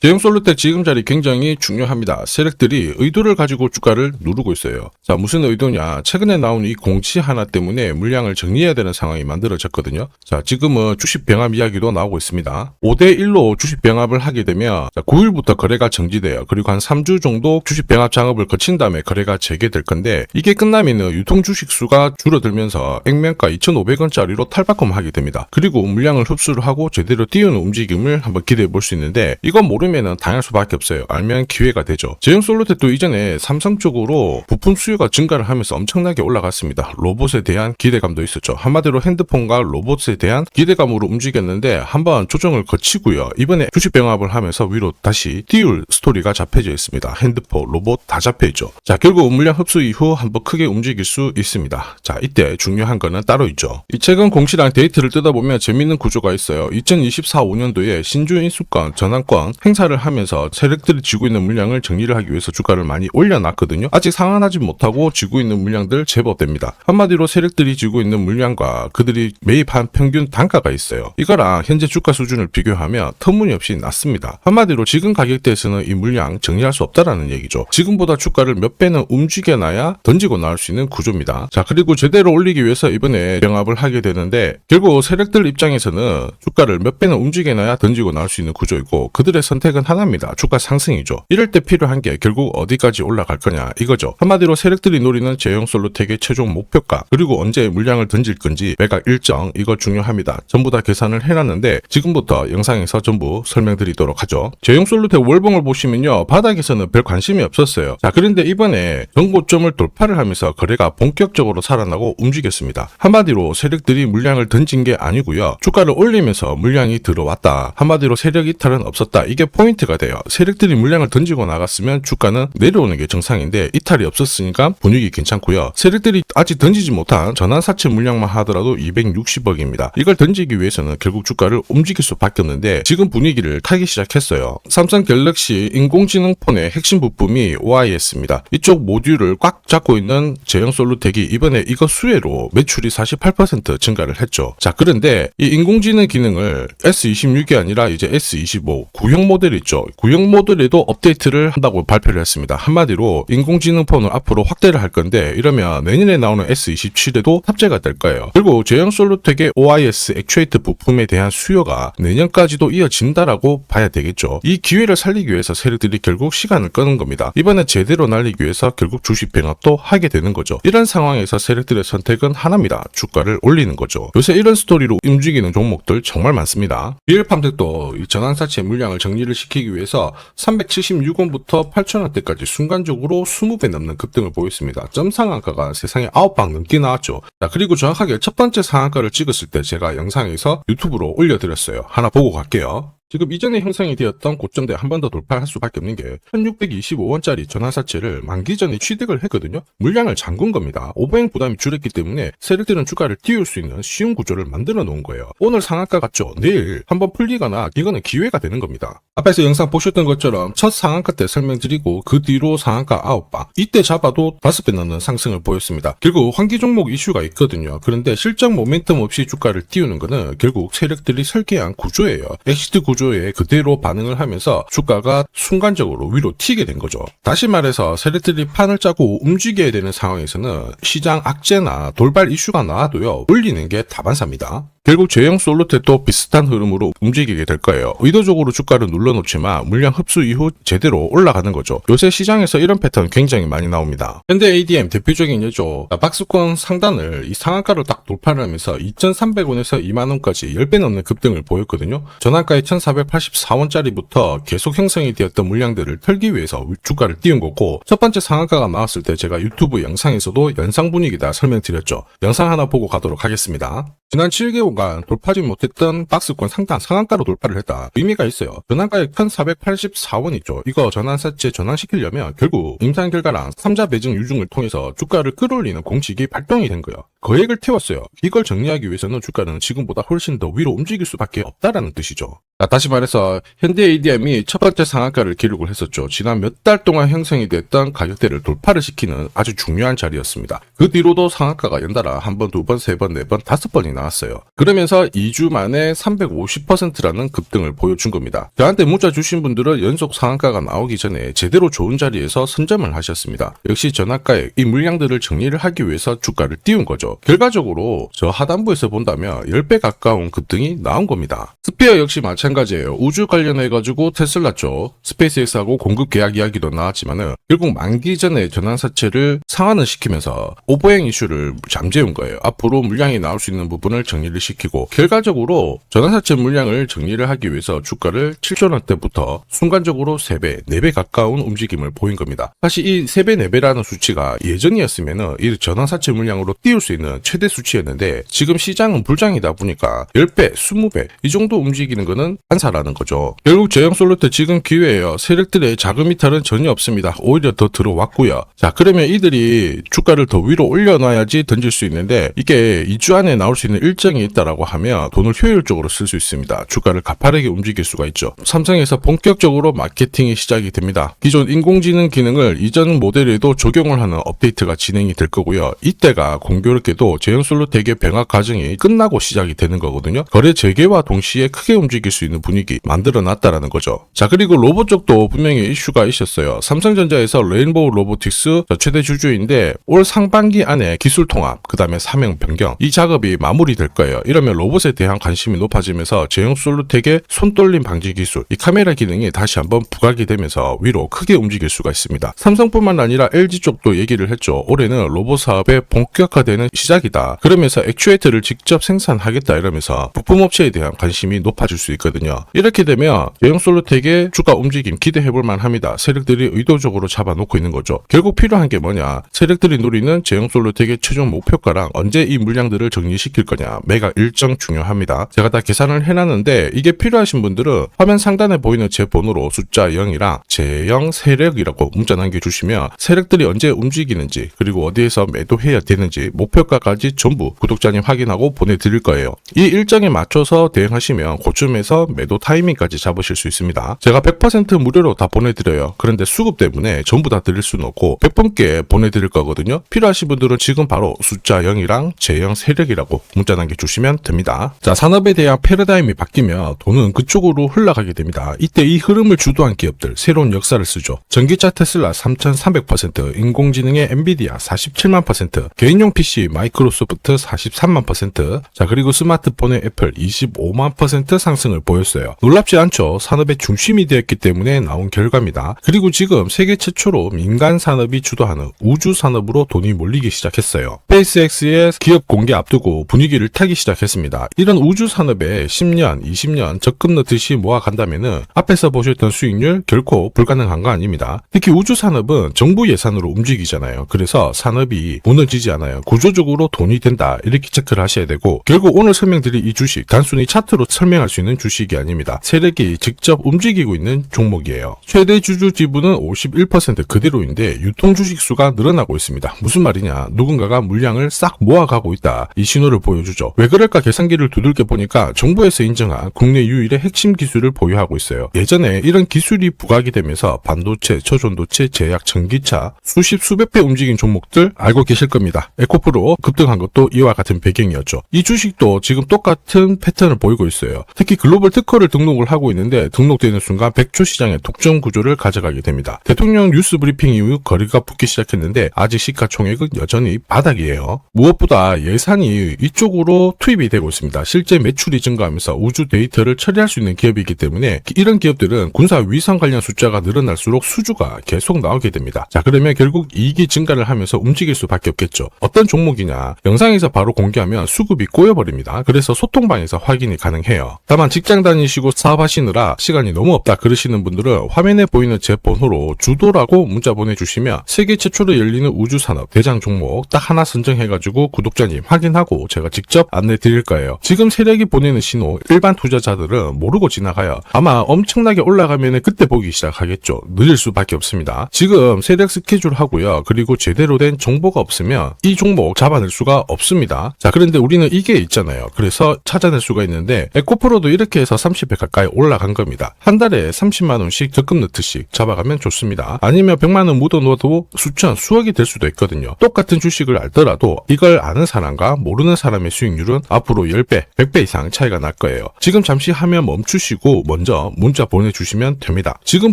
제형솔루텍 지금 자리 굉장히 중요합니다. 세력들이 의도를 가지고 주가를 누르고 있어요. 자, 무슨 의도냐? 최근에 나온 이 공시 하나 때문에 물량을 정리해야 되는 상황이 만들어졌거든요. 자, 지금은 주식 병합 이야기도 나오고 있습니다. 5대1로 주식 병합을 하게 되면 9일부터 거래가 정지돼요. 그리고 한 3주 정도 주식 병합 작업을 거친 다음에 거래가 재개될 건데, 이게 끝나면은 유통 주식 수가 줄어들면서 액면가 2,500원짜리로 탈바꿈하게 됩니다. 그리고 물량을 흡수를 하고 제대로 띄우는 움직임을 한번 기대해 볼 수 있는데, 이건 모르면은 당할 수밖에 없어요. 알면 기회가 되죠. 제형솔루텍도 이전에 삼성 쪽으로 부품 수요가 증가를 하면서 엄청나게 올라갔습니다. 로봇에 대한 기대감도 있었죠. 한마디로 핸드폰과 로봇에 대한 기대감으로 움직였는데 한번 조정을 거치고요. 이번에 주식 병합을 하면서 위로 다시 띄울 스토리가 잡혀져 있습니다. 핸드폰, 로봇 다 잡혀있죠. 자, 결국 물량 흡수 이후 한번 크게 움직일 수 있습니다. 자, 이때 중요한 거는 따로 있죠. 이 최근 공시랑 데이터를 뜯어보면 재밌는 구조가 있어요. 2024-5년도에 신주 인수권, 전환권 행사를 하면서 세력들이 쥐고 있는 물량을 정리를 하기 위해서 주가를 많이 올려놨거든요. 아직 상환하지 못하고 쥐고 있는 물량들 제법 됩니다. 한마디로 세력들이 쥐고 있는 물량과 그들이 매입한 평균 단가가 있어요. 이거랑 현재 주가 수준을 비교하면 터무니없이 낮습니다. 한마디로 지금 가격대에서는 이 물량 정리할 수 없다라는 얘기죠. 지금보다 주가를 몇 배는 움직여놔야 던지고 나올 수 있는 구조입니다. 자, 그리고 제대로 올리기 위해서 이번에 병합을 하게 되는데, 결국 세력들 입장에서는 주가를 몇 배는 움직여놔야 던지고 나올 수 있는 구조이고, 그들의 선택은 하나입니다. 주가 상승이죠. 이럴 때 필요한 게 결국 어디까지 올라갈 거냐 이거죠. 한마디로 세력들이 노리는 제형솔루텍의 최종 목표가, 그리고 언제 물량을 던질 건지 매각 일정, 이거 중요합니다. 전부 다 계산을 해놨는데 지금부터 영상에서 전부 설명드리도록 하죠. 제형솔루텍 월봉을 보시면요, 바닥에서는 별 관심이 없었어요. 자, 그런데 이번에 전고점을 돌파를 하면서 거래가 본격적으로 살아나고 움직였습니다. 한마디로 세력들이 물량을 던진 게 아니고요, 주가를 올리면서 물량이 들어왔다. 한마디로 세력 이탈은 없었다. 이게 포인트가 돼요. 세력들이 물량을 던지고 나갔으면 주가는 내려오는 게 정상인데 이탈이 없었으니까 분위기 괜찮고요. 세력들이 아직 던지지 못한 전환사채 물량만 하더라도 260억입니다. 이걸 던지기 위해서는 결국 주가를 움직일 수밖에 없는데 지금 분위기를 타기 시작했어요. 삼성 갤럭시 인공지능 폰의 핵심 부품이 OIS입니다. 이쪽 모듈을 꽉 잡고 있는 제형솔루텍이 이번에 이거 수혜로 매출이 48% 증가를 했죠. 자, 그런데 이 인공지능 기능을 S26이 아니라 이제 S25 구형 모델 있죠. 구형 모델에도 업데이트를 한다고 발표를 했습니다. 한마디로 인공지능 폰을 앞으로 확대를 할 건데, 이러면 내년에 나오는 S27에도 탑재가 될 거예요. 그리고 제형솔루텍의 OIS 액추에이터 부품에 대한 수요가 내년까지도 이어진다라고 봐야 되겠죠. 이 기회를 살리기 위해서 세력들이 결국 시간을 끄는 겁니다. 이번에 제대로 날리기 위해서 결국 주식 병합도 하게 되는 거죠. 이런 상황에서 세력들의 선택은 하나입니다. 주가를 올리는 거죠. 요새 이런 스토리로 움직이는 종목들 정말 많습니다. 비엘팜텍도 이 전환사채 물량을 정리를 시키기 위해서 376원부터 8,000원대까지 순간적으로 20배 넘는 급등을 보였습니다. 점 상한가가 세상에 9방 넘게 나왔죠. 자, 그리고 정확하게 첫 번째 상한가를 찍었을 때 제가 영상에서 유튜브로 올려드렸어요. 하나 보고 갈게요. 지금 이전에 형성이 되었던 고점대 한 번 더 돌파할 수밖에 없는 게 1625원짜리 전환사채를 만기 전에 취득을 했거든요. 물량을 잠근 겁니다. 오버행 부담이 줄었기 때문에 세력들은 주가를 띄울 수 있는 쉬운 구조를 만들어 놓은 거예요. 오늘 상한가 같죠? 내일 한번 풀리거나 이거는 기회가 되는 겁니다. 앞에서 영상 보셨던 것처럼 첫 상한가 때 설명드리고 그 뒤로 상한가 9방, 이때 잡아도 5배 넘는 상승을 보였습니다. 결국 환기 종목 이슈가 있거든요. 그런데 실적 모멘텀 없이 주가를 띄우는 거는 결국 세력들이 설계한 구조예요. 엑시트 구조에 그대로 반응을 하면서 주가가 순간적으로 위로 튀게 된 거죠. 다시 말해서 세력들이 판을 짜고 움직여야 되는 상황에서는 시장 악재나 돌발 이슈가 나와도요, 올리는 게 다반사입니다. 결국 제형솔루텍도 비슷한 흐름으로 움직이게 될 거예요. 의도적으로 주가를 눌러놓지만 물량 흡수 이후 제대로 올라가는 거죠. 요새 시장에서 이런 패턴 굉장히 많이 나옵니다. 현대 ADM 대표적인 예죠. 박스권 상단을 이 상한가로 딱 돌파를 하면서 2,300원에서 2만원까지 10배 넘는 급등을 보였거든요. 전환가의 1,484원짜리부터 계속 형성이 되었던 물량들을 털기 위해서 주가를 띄운 거고, 첫 번째 상한가가 나왔을 때 제가 유튜브 영상에서도 연상 분위기다 설명드렸죠. 영상 하나 보고 가도록 하겠습니다. 지난 7개월간 돌파하지 못했던 박스권 상단 상한가로 돌파를 했다. 의미가 있어요. 전환가액 1,484원이죠. 이거 전환사채 전환시키려면 결국 임상 결과랑 3자 매증 유증을 통해서 주가를 끌어올리는 공식이 발동이 된 거예요. 거액을 태웠어요. 이걸 정리하기 위해서는 주가는 지금보다 훨씬 더 위로 움직일 수밖에 없다라는 뜻이죠. 자, 다시 말해서 현대 ADM이 첫 번째 상한가를 기록을 했었죠. 지난 몇 달 동안 형성이 됐던 가격대를 돌파를 시키는 아주 중요한 자리였습니다. 그 뒤로도 상한가가 연달아 한 번, 두 번, 세 번, 네 번, 다섯 번이 나왔어요. 그러면서 2주 만에 350%라는 급등을 보여준 겁니다. 저한테 문자 주신 분들은 연속 상한가가 나오기 전에 제대로 좋은 자리에서 선점을 하셨습니다. 역시 전학가에 이 물량들을 정리를 하기 위해서 주가를 띄운 거죠. 결과적으로 저 하단부에서 본다면 10배 가까운 급등이 나온 겁니다. 스피어 역시 마찬가지예요. 우주 관련해가지고 테슬라 쪽 스페이스X하고 공급 계약 이야기도 나왔지만은 결국 만기 전에 전환사채를 상환을 시키면서 오버행 이슈를 잠재운 거예요. 앞으로 물량이 나올 수 있는 부분을 정리를 시키고 결과적으로 전환사채 물량을 정리를 하기 위해서 주가를 7조 원대부터 순간적으로 3배, 4배 가까운 움직임을 보인 겁니다. 사실 이 3배, 4배라는 수치가 예전이었으면은 이 전환사채 물량으로 띄울 수 있는 최대 수치였는데 지금 시장은 불장이다 보니까 10배, 20배 이 정도 움직이는 거는 안사라는 거죠. 결국 제형 솔루트 지금 기회예요. 세력들의 자금 이탈은 전혀 없습니다. 오히려 더 들어왔고요. 자, 그러면 이들이 주가를 더 위로 올려놔야지 던질 수 있는데 이게 2주 안에 나올 수 있는 일정이 있다라고 하면 돈을 효율적으로 쓸 수 있습니다. 주가를 가파르게 움직일 수가 있죠. 삼성에서 본격적으로 마케팅이 시작이 됩니다. 기존 인공지능 기능을 이전 모델에도 적용을 하는 업데이트가 진행이 될 거고요. 이때가 공교롭게도 제형 솔루텍의 병합 과정이 끝나고 시작이 되는 거거든요. 거래 재개와 동시에 크게 움직일 수 있는 분위기 만들어 놨다라는 거죠. 자, 그리고 로봇 쪽도 분명히 이슈가 있었어요. 삼성전자에서 레인보우 로보틱스 최대 주주인데 올 상반기 안에 기술 통합, 그 다음에 사명 변경 이 작업이 마무리될 거예요. 이러면 로봇에 대한 관심이 높아지면서 제형 솔루텍의 손떨림 방지 기술, 이 카메라 기능이 다시 한번 부각이 되면서 위로 크게 움직일 수가 있습니다. 삼성뿐만 아니라 LG 쪽도 얘기를 했죠. 올해는 로봇 사업의 본격화되는 시작이다. 그러면서 액추에이터를 직접 생산하겠다 이러면서 부품업체에 대한 관심이 높아질 수 있거든요. 이렇게 되면 제형 솔루텍의 주가 움직임 기대해볼 만합니다. 세력들이 의도적으로 잡아놓고 있는 거죠. 결국 필요한 게 뭐냐? 세력들이 노리는 제형 솔루텍의 최종 목표가랑 언제 이 물량들을 정리시킬 거냐? 매각 일정 중요합니다. 제가 다 계산을 해놨는데 이게 필요하신 분들은 화면 상단에 보이는 제 번호로 숫자 0이랑 제형 세력이라고 문자 남겨주시면 세력들이 언제 움직이는지 그리고 어디에서 매도해야 되는지 목표가까지 전부 구독자님 확인하고 보내드릴 거예요. 이 일정에 맞춰서 대응하시면 고점에서 매도 타이밍까지 잡으실 수 있습니다. 제가 100% 무료로 다 보내드려요. 그런데 수급 때문에 전부 다 드릴 수는 없고 100분께 보내드릴 거거든요. 필요하신 분들은 지금 바로 숫자 0이랑 제형 세력이라고 문자 남겨주시면 됩니다. 자, 산업에 대한 패러다임이 바뀌면 돈은 그쪽으로 흘러가게 됩니다. 이때 이 흐름을 주도한 기업들 새로운 역사를 쓰죠. 전기차 테슬라 3300%, 인공지능의 엔비디아 47만 %, 개인용 PC 마이크로소프트 43만 %, 자, 그리고 스마트폰의 애플 25만 % 상승을 보였어요. 놀랍지 않죠? 산업의 중심이 되었기 때문에 나온 결과입니다. 그리고 지금 세계 최초로 민간 산업이 주도하는 우주 산업으로 돈이 몰리기 시작했어요. 스페이스X의 기업 공개 앞두고 분위기를 타기 시작했습니다. 이런 우주 산업에 10년, 20년 적금 넣듯이 모아간다면은 앞에서 보셨던 수익률 결코 불가능한 거 아닙니다. 특히 우주 산업은 정부 예산으로 움직이잖아요. 그래서 산업이 무너지지 않아요. 구조적으로 돈이 된다 이렇게 체크를 하셔야 되고 결국 오늘 설명드릴 이 주식 단순히 차트로 설명할 수 있는 주식이 아닙니다. 세력이 직접 움직이고 있는 종목이에요. 최대 주주 지분은 51% 그대로인데 유통 주식 수가 늘어나고 있습니다. 무슨 말이냐? 누군가가 물량을 싹 모아가고 있다. 이 신호를 보여주죠. 왜 그럴까 계산기를 두들겨 보니까 정부에서 인정한 국내 유일의 핵심 기술을 보유하고 있어요. 예전에 이런 기술이 부각이 되면서 반도체, 저전도체, 제약, 전기차 수십 수백 배 움직인 종목들 알고 계실 겁니다. 에코프로 급등한 것도 이와 같은 배경이었죠. 이 주식도 지금 똑같은 패턴을 보이고 있어요. 특히 글로벌 특허를 등록을 하고 있는데 등록되는 순간 100조 시장의 독점 구조를 가져가게 됩니다. 대통령 뉴스 브리핑 이후 거리가 붙기 시작했는데 아직 시가총액은 여전히 바닥이에요. 무엇보다 예산이 이쪽으로 투입이 되고 있습니다. 실제 매출이 증가하면서 우주 데이터를 처리할 수 있는 기업이기 때문에 이런 기업들은 군사 위성 관련 숫자가 늘어날수록 수주가 계속 나오게 됩니다. 자, 그러면 결국 이익이 증가를 하면서 움직일 수밖에 없겠죠. 어떤 종목이냐? 영상에서 바로 공개하면 수급이 꼬여버립니다. 그래서 소통방에서 확인이 가능해요. 다만 직장 다니시고 사업하시느라 시간이 너무 없다 그러시는 분들은 화면에 보이는 제 번호로 주도라고 문자 보내주시면 세계 최초로 열리는 우주산업 대장 종목 딱 하나 선정해가지고 구독자님 확인하고 제가 직접 안내 드릴 거예요. 지금 세력이 보내는 신호 일반 투자자들은 모르고 지나가요. 아마 엄청나게 올라가면 그때 보기 시작하겠죠. 늦을 수밖에 없습니다. 지금 세력 스케줄 하고요. 그리고 제대로 된 정보가 없으면 이 종목 잡아낼 수가 없습니다. 자, 그런데 우리는 이게 있잖아요. 그래서 찾아낼 수가 있는데 에코프로도 이렇게 20에서 30배 가까이 올라간 겁니다. 한 달에 30만 원씩 적금 넣듯이 잡아가면 좋습니다. 아니면 100만 원 묻어 놓아도 수천, 수억이 될 수도 있거든요. 똑같은 주식을 알더라도 이걸 아는 사람과 모르는 사람의 수익률은 앞으로 10배, 100배 이상 차이가 날 거예요. 지금 잠시 화면 멈추시고 먼저 문자 보내주시면 됩니다. 지금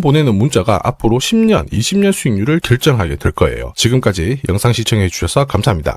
보내는 문자가 앞으로 10년, 20년 수익률을 결정하게 될 거예요. 지금까지 영상 시청해 주셔서 감사합니다.